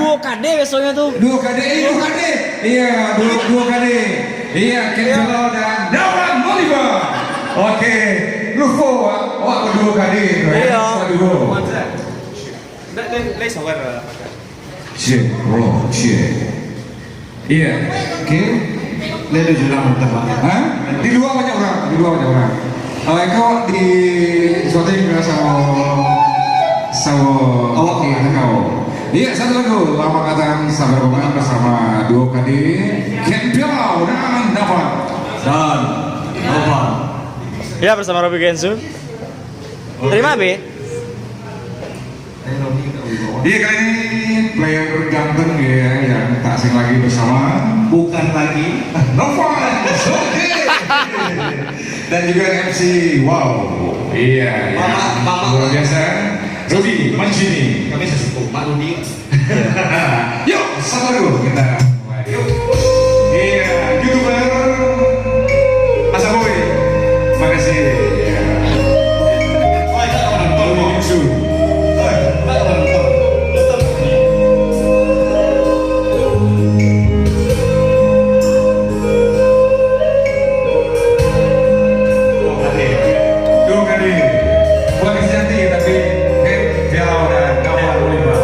Duo KD besoknya tuh. Duo KD. Iya, duo KD. Iya, Kentelo dan Dawan Moliba. Oke, lu kok wah duo KD. Iya. Duo. Lấy sầu rồi. Shit, bro, shit. Iya, oke. Lấy jurang utama. Hah? Di luar banyak orang. Kau di syuting sama Oke. kau. Iya, satu lagu lama kata sabar pemain bersama duo KD Kentelo dan Dawan. Dan apa? Ya bersama Robby Gensu. Terima B. Iya, kali ini player ganteng ya yang tak asing lagi bersama Bukan lagi. Novan. Oke. Dan juga MC. Wow. Iya. Mama. Luar biasa. Rudy Mancini. Kami sesepuh Pak Rudi. Yuk, satu dulu kita mulai. Yuk. Iya, YouTuber Asa Boy. Makasih. Iya. Oh, itu orang tua. Rudy Gensu. Duo KD. Bukan Kristianti tapi Kentelo dan Dawan Moliba.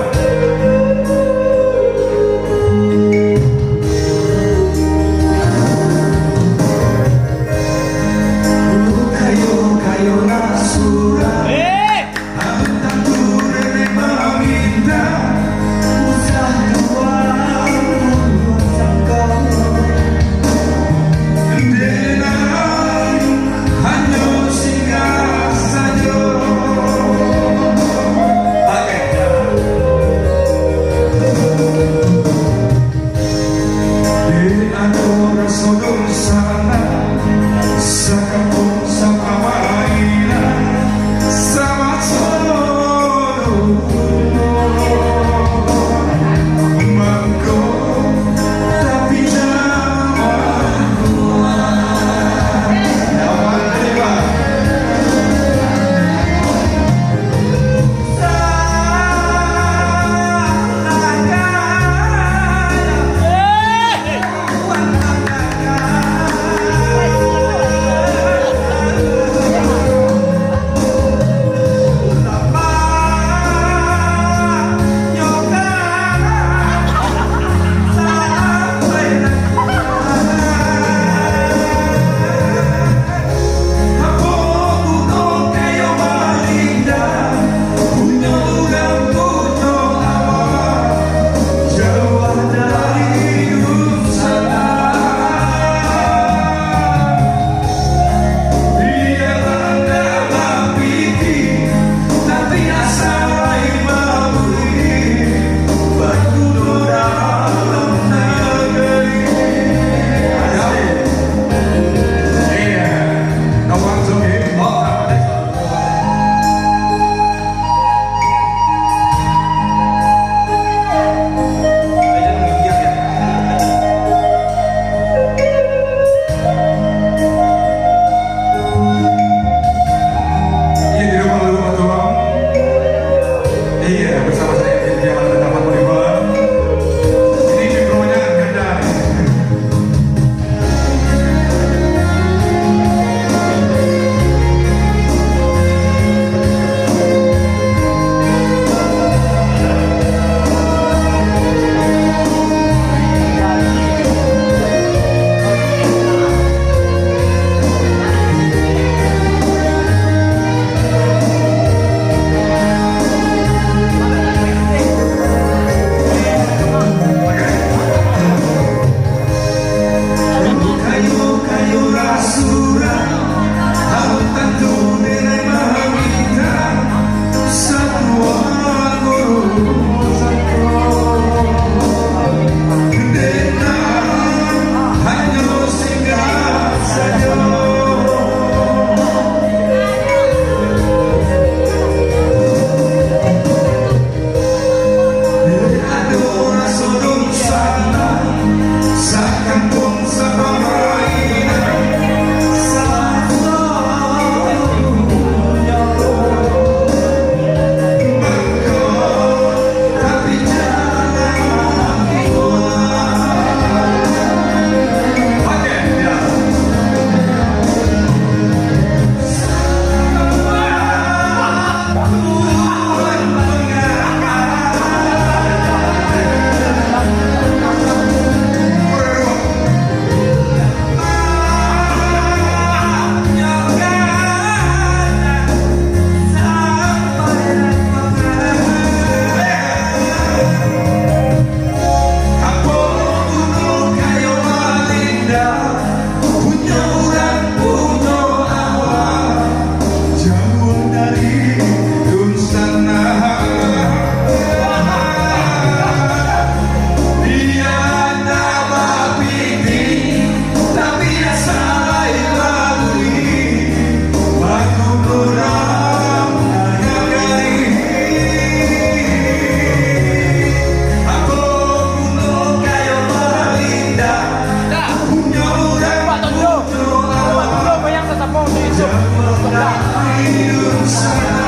hidup